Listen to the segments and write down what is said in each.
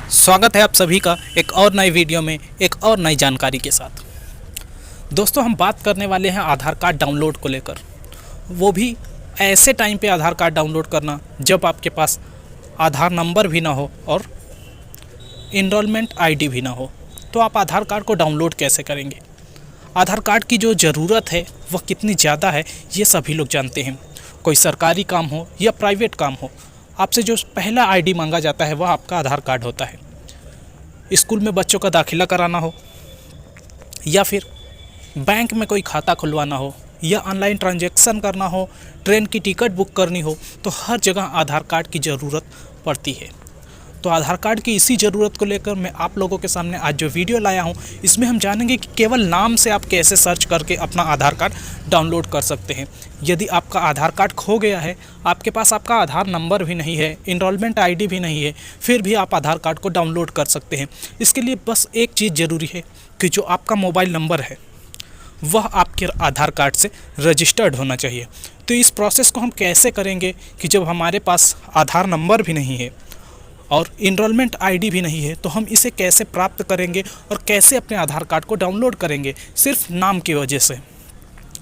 स्वागत है आप सभी का एक और नई वीडियो में एक और नई जानकारी के साथ। दोस्तों, हम बात करने वाले हैं आधार कार्ड डाउनलोड को लेकर। वो भी ऐसे टाइम पे आधार कार्ड डाउनलोड करना जब आपके पास आधार नंबर भी ना हो और इनरोलमेंट आईडी भी ना हो। तो आप आधार कार्ड को डाउनलोड कैसे करेंगे? आधार कार्ड की जो ज़रूरत है वह कितनी ज़्यादा है ये सभी लोग जानते हैं। कोई सरकारी काम हो या प्राइवेट काम हो, आपसे जो पहला आईडी मांगा जाता है वह आपका आधार कार्ड होता है। स्कूल में बच्चों का दाखिला कराना हो या फिर बैंक में कोई खाता खुलवाना हो या ऑनलाइन ट्रांजैक्शन करना हो, ट्रेन की टिकट बुक करनी हो, तो हर जगह आधार कार्ड की ज़रूरत पड़ती है। तो आधार कार्ड की इसी ज़रूरत को लेकर मैं आप लोगों के सामने आज जो वीडियो लाया हूं, इसमें हम जानेंगे कि केवल नाम से आप कैसे सर्च करके अपना आधार कार्ड डाउनलोड कर सकते हैं। यदि आपका आधार कार्ड खो गया है, आपके पास आपका आधार नंबर भी नहीं है, इनरोलमेंट आईडी भी नहीं है, फिर भी आप आधार कार्ड को डाउनलोड कर सकते हैं। इसके लिए बस एक चीज़ ज़रूरी है कि जो आपका मोबाइल नंबर है वह आपके आधार कार्ड से रजिस्टर्ड होना चाहिए। तो इस प्रोसेस को हम कैसे करेंगे कि जब हमारे पास आधार नंबर भी नहीं है और इनरोलमेंट आईडी भी नहीं है, तो हम इसे कैसे प्राप्त करेंगे और कैसे अपने आधार कार्ड को डाउनलोड करेंगे? सिर्फ नाम की वजह से,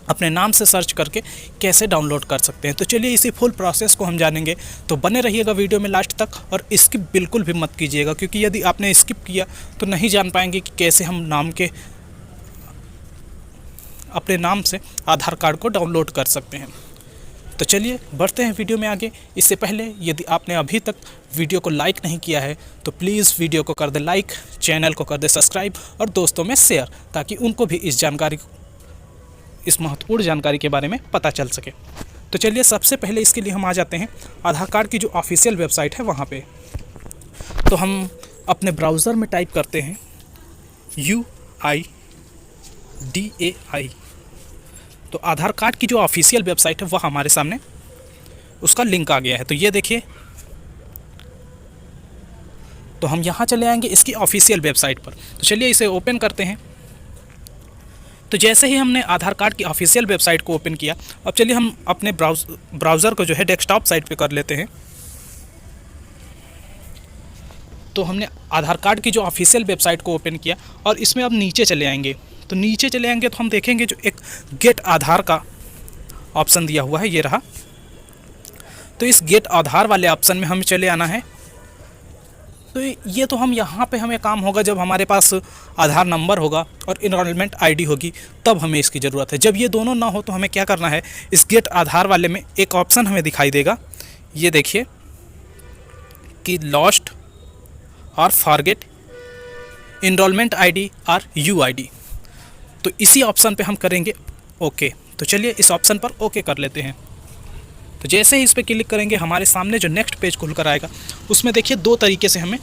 अपने नाम से सर्च करके कैसे डाउनलोड कर सकते हैं। तो चलिए इसी फुल प्रोसेस को हम जानेंगे। तो बने रहिएगा वीडियो में लास्ट तक और स्किप बिल्कुल भी मत कीजिएगा, क्योंकि यदि आपने स्किप किया तो नहीं जान पाएंगे कि कैसे हम अपने नाम से आधार कार्ड को डाउनलोड कर सकते हैं। तो चलिए बढ़ते हैं वीडियो में आगे। इससे पहले यदि आपने अभी तक वीडियो को लाइक नहीं किया है तो प्लीज़ वीडियो को कर दे लाइक, चैनल को कर दे सब्सक्राइब और दोस्तों में शेयर, ताकि उनको भी इस महत्वपूर्ण जानकारी के बारे में पता चल सके। तो चलिए सबसे पहले इसके लिए हम आ जाते हैं आधार कार्ड की जो ऑफिशियल वेबसाइट है वहाँ पे। तो हम अपने ब्राउज़र में टाइप करते हैं UIDAI। तो आधार कार्ड की जो ऑफिशियल वेबसाइट है वह हमारे सामने उसका लिंक आ गया है। तो ये देखिए, तो हम यहाँ चले आएंगे इसकी ऑफिशियल वेबसाइट पर। तो चलिए इसे ओपन करते हैं। तो जैसे ही हमने आधार कार्ड की ऑफिशियल वेबसाइट को ओपन किया, अब चलिए हम अपने ब्राउज़र को जो है डेस्कटॉप साइट पे कर लेते हैं। तो हमने आधार कार्ड की जो ऑफिशियल वेबसाइट को ओपन किया और इसमें अब नीचे चले आएंगे। तो नीचे चले आएंगे तो हम देखेंगे जो एक गेट आधार का ऑप्शन दिया हुआ है, ये रहा। तो इस गेट आधार वाले ऑप्शन में हमें चले आना है। तो ये तो हम यहाँ पे हमें काम होगा जब हमारे पास आधार नंबर होगा और इनरोलमेंट आईडी होगी, तब हमें इसकी ज़रूरत है। जब ये दोनों ना हो तो हमें क्या करना है, इस गेट आधार वाले में एक ऑप्शन हमें दिखाई देगा, ये देखिए कि लॉस्ट और फॉरगेट इनरोलमेंट आईडी और UID। तो इसी ऑप्शन पे हम करेंगे ओके। तो चलिए इस ऑप्शन पर ओके कर लेते हैं। तो जैसे ही इस पर क्लिक करेंगे हमारे सामने जो नेक्स्ट पेज खुल कर आएगा, उसमें देखिए दो तरीके से हमें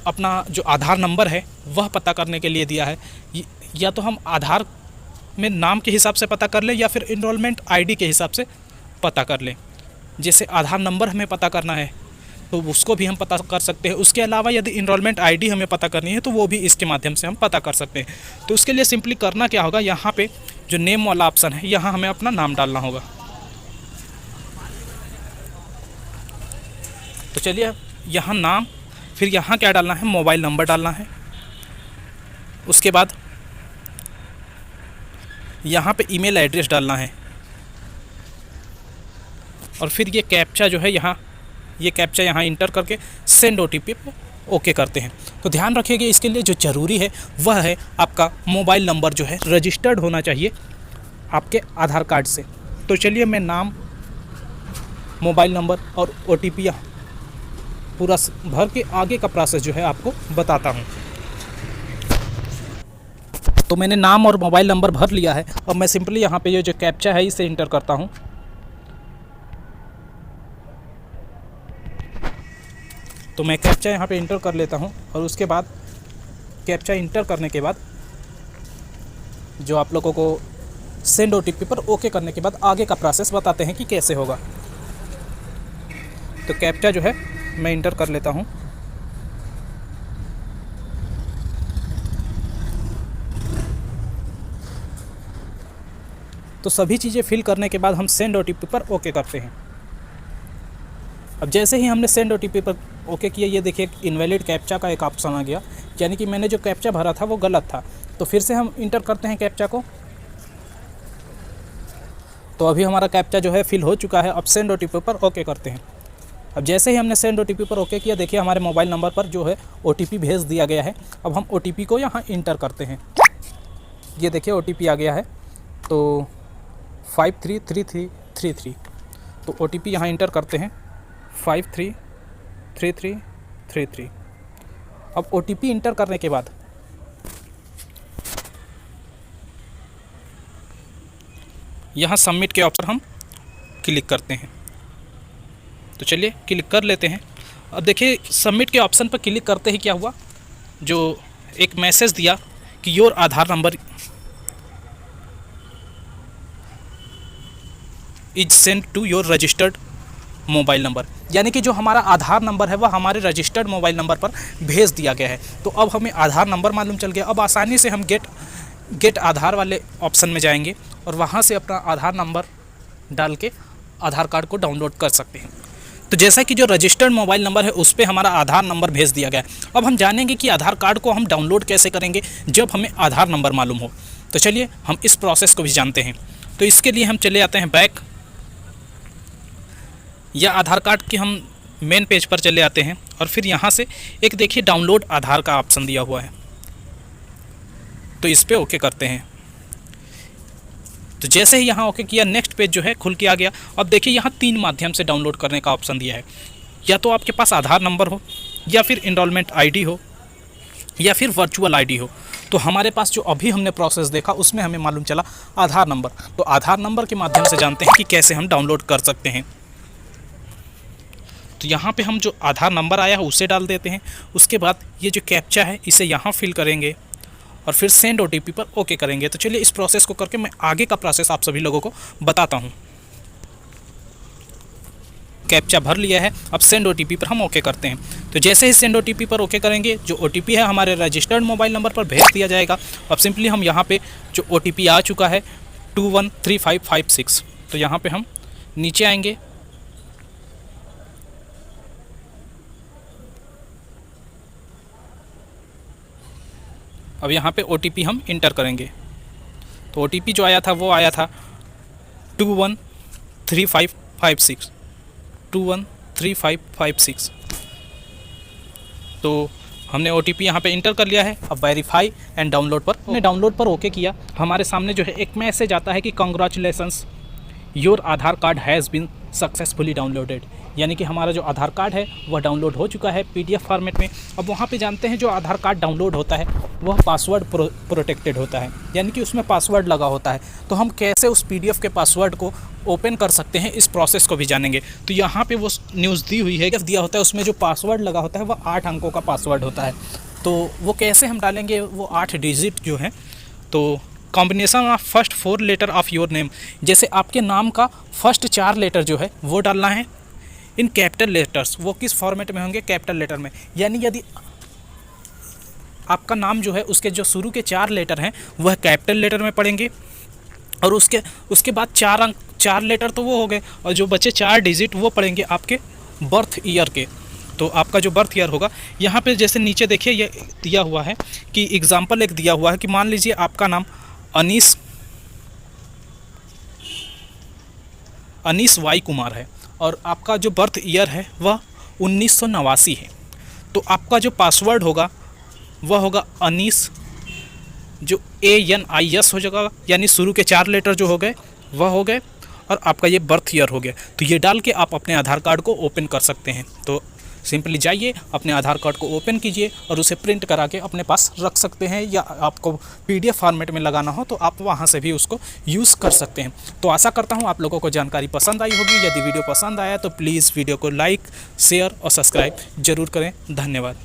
अपना जो आधार नंबर है वह पता करने के लिए दिया है। या तो हम आधार में नाम के हिसाब से पता कर लें या फिर इनरोलमेंट आईडी के हिसाब से पता कर लें। जैसे आधार नंबर हमें पता करना है तो उसको भी हम पता कर सकते हैं। उसके अलावा यदि इनरोलमेंट आईडी हमें पता करनी है तो वो भी इसके माध्यम से हम पता कर सकते हैं। तो उसके लिए सिंपली करना क्या होगा, यहाँ पे जो नेम वाला ऑप्शन है यहाँ हमें अपना नाम डालना होगा। तो चलिए यहाँ नाम, फिर यहाँ क्या डालना है, मोबाइल नंबर डालना है। उसके बाद यहाँ पे ईमेल एड्रेस डालना है और फिर ये कैप्चा जो है ये कैप्चा यहाँ इंटर करके सेंड OTP पे ओके करते हैं। तो ध्यान रखिएगा, इसके लिए जो ज़रूरी है वह है आपका मोबाइल नंबर जो है रजिस्टर्ड होना चाहिए आपके आधार कार्ड से। तो चलिए मैं नाम, मोबाइल नंबर और OTP पूरा भर के आगे का प्रोसेस जो है आपको बताता हूँ। तो मैंने नाम और मोबाइल नंबर भर लिया है। अब मैं सिंपली यहाँ पे ये जो कैप्चा है इसे इंटर करता हूँ। तो मैं कैप्चा यहाँ पे इंटर कर लेता हूँ और उसके बाद कैप्चा इंटर करने के बाद जो आप लोगों को सेंड OTP पर ओके करने के बाद आगे का प्रोसेस बताते हैं कि कैसे होगा। तो कैप्चा जो है मैं इंटर कर लेता हूँ। तो सभी चीज़ें फिल करने के बाद हम सेंड OTP पर ओके करते हैं। अब जैसे ही हमने सेंड OTP पर ओके किया, ये देखिए इनवैलिड कैप्चा का एक ऑप्शन आ गया, यानी कि मैंने जो कैप्चा भरा था वो गलत था। तो फिर से हम इंटर करते हैं कैप्चा को। तो अभी हमारा कैप्चा जो है फिल हो चुका है। अब सेंड OTP पर ओके करते हैं। अब जैसे ही हमने सेंड OTP पर ओके किया, देखिए हमारे मोबाइल नंबर पर जो है OTP भेज दिया गया है। अब हम OTP को यहाँ इंटर करते हैं। ये देखिए OTP आ गया है, तो 533333। तो OTP यहाँ इंटर करते हैं 533333। अब OTP इंटर करने के बाद यहाँ सबमिट के ऑप्शन हम क्लिक करते हैं। तो चलिए क्लिक कर लेते हैं। अब देखिए सबमिट के ऑप्शन पर क्लिक करते ही क्या हुआ, जो एक मैसेज दिया कि your Aadhaar number is send to your registered mobile number, यानी कि जो हमारा आधार नंबर है वह हमारे रजिस्टर्ड मोबाइल नंबर पर भेज दिया गया है। तो अब हमें आधार नंबर मालूम चल गया। अब आसानी से हम गेट आधार वाले ऑप्शन में जाएंगे और वहाँ से अपना आधार नंबर डाल के आधार कार्ड को डाउनलोड कर सकते हैं। तो जैसा कि जो रजिस्टर्ड मोबाइल नंबर है उस पर हमारा आधार नंबर भेज दिया गया है। अब हम जानेंगे कि आधार कार्ड को हम डाउनलोड कैसे करेंगे जब हमें आधार नंबर मालूम हो। तो चलिए हम इस प्रोसेस को भी जानते हैं। तो इसके लिए हम चले आते हैं बैक, या आधार कार्ड के हम मेन पेज पर चले आते हैं और फिर यहाँ से एक देखिए डाउनलोड आधार का ऑप्शन दिया हुआ है, तो इस पर ओके करते हैं। तो जैसे ही यहाँ ओके किया, नेक्स्ट पेज जो है खुल के आ गया। अब देखिए यहाँ 3 माध्यम से डाउनलोड करने का ऑप्शन दिया है, या तो आपके पास आधार नंबर हो, या फिर इनरोलमेंट ID हो, या फिर वर्चुअल ID हो। तो हमारे पास जो अभी हमने प्रोसेस देखा उसमें हमें मालूम चला आधार नंबर। तो आधार नंबर के माध्यम से जानते हैं कि कैसे हम डाउनलोड कर सकते हैं। तो यहाँ पे हम जो आधार नंबर आया है उसे डाल देते हैं। उसके बाद ये जो कैप्चा है इसे यहाँ फिल करेंगे और फिर सेंड OTP पर ओके करेंगे। तो चलिए इस प्रोसेस को करके मैं आगे का प्रोसेस आप सभी लोगों को बताता हूँ। कैप्चा भर लिया है, अब सेंड OTP पर हम ओके करते हैं। तो जैसे ही सेंड OTP पर ओके करेंगे, जो OTP है हमारे रजिस्टर्ड मोबाइल नंबर पर भेज दिया जाएगा। अब सिंपली हम यहाँ पे जो OTP आ चुका है 213556, तो यहाँ पे हम नीचे आएंगे। अब यहाँ पे OTP हम इंटर करेंगे। तो OTP जो आया था वो आया था 213556, 213556। तो हमने OTP यहाँ पे इंटर कर लिया है। अब वेरीफाई एंड डाउनलोड पर हमने डाउनलोड पर ओके किया। हमारे सामने जो है एक मैसेज आता है कि congratulations, your Aadhaar card has been successfully downloaded, यानी कि हमारा जो आधार कार्ड है वह डाउनलोड हो चुका है PDF फॉर्मेट में। अब वहाँ पे जानते हैं जो आधार कार्ड डाउनलोड होता है वह पासवर्ड प्रोटेक्टेड होता है, यानी कि उसमें पासवर्ड लगा होता है। तो हम कैसे उस PDF के पासवर्ड को ओपन कर सकते हैं, इस प्रोसेस को भी जानेंगे। तो यहाँ पे वो न्यूज़ दी हुई है, दिया होता है, उसमें जो पासवर्ड लगा होता है वह 8 अंकों का पासवर्ड होता है। तो वो कैसे हम डालेंगे, वो 8 डिजिट जो है, तो combination of first 4 letter of your name, जैसे आपके नाम का फर्स्ट 4 लेटर जो है वो डालना है इन कैपिटल लेटर्स। वो किस फॉर्मेट में होंगे, कैपिटल लेटर में। यानी यदि आपका नाम जो है उसके जो शुरू के 4 लेटर हैं वह कैपिटल लेटर में पढ़ेंगे, और उसके बाद 4 लेटर तो वो हो गए, और जो बचे 4 डिजिट वो पढ़ेंगे आपके बर्थ ईयर के। तो आपका जो बर्थ ईयर होगा, यहाँ पे जैसे नीचे देखिए ये दिया हुआ है कि एग्जाम्पल एक दिया हुआ है कि मान लीजिए आपका नाम अनीस वाई कुमार है और आपका जो बर्थ ईयर है वह 1989 है। तो आपका जो पासवर्ड होगा वह होगा अनीस, जो ANIS हो जाएगा, यानी शुरू के 4 लेटर जो हो गए वह हो गए, और आपका ये बर्थ ईयर हो गया। तो ये डाल के आप अपने आधार कार्ड को ओपन कर सकते हैं। तो सिंपली जाइए, अपने आधार कार्ड को ओपन कीजिए और उसे प्रिंट करा के अपने पास रख सकते हैं, या आपको PDF फॉर्मेट में लगाना हो तो आप वहां से भी उसको यूज़ कर सकते हैं। तो आशा करता हूं आप लोगों को जानकारी पसंद आई होगी। यदि वीडियो पसंद आया तो प्लीज़ वीडियो को लाइक, शेयर और सब्सक्राइब ज़रूर करें। धन्यवाद।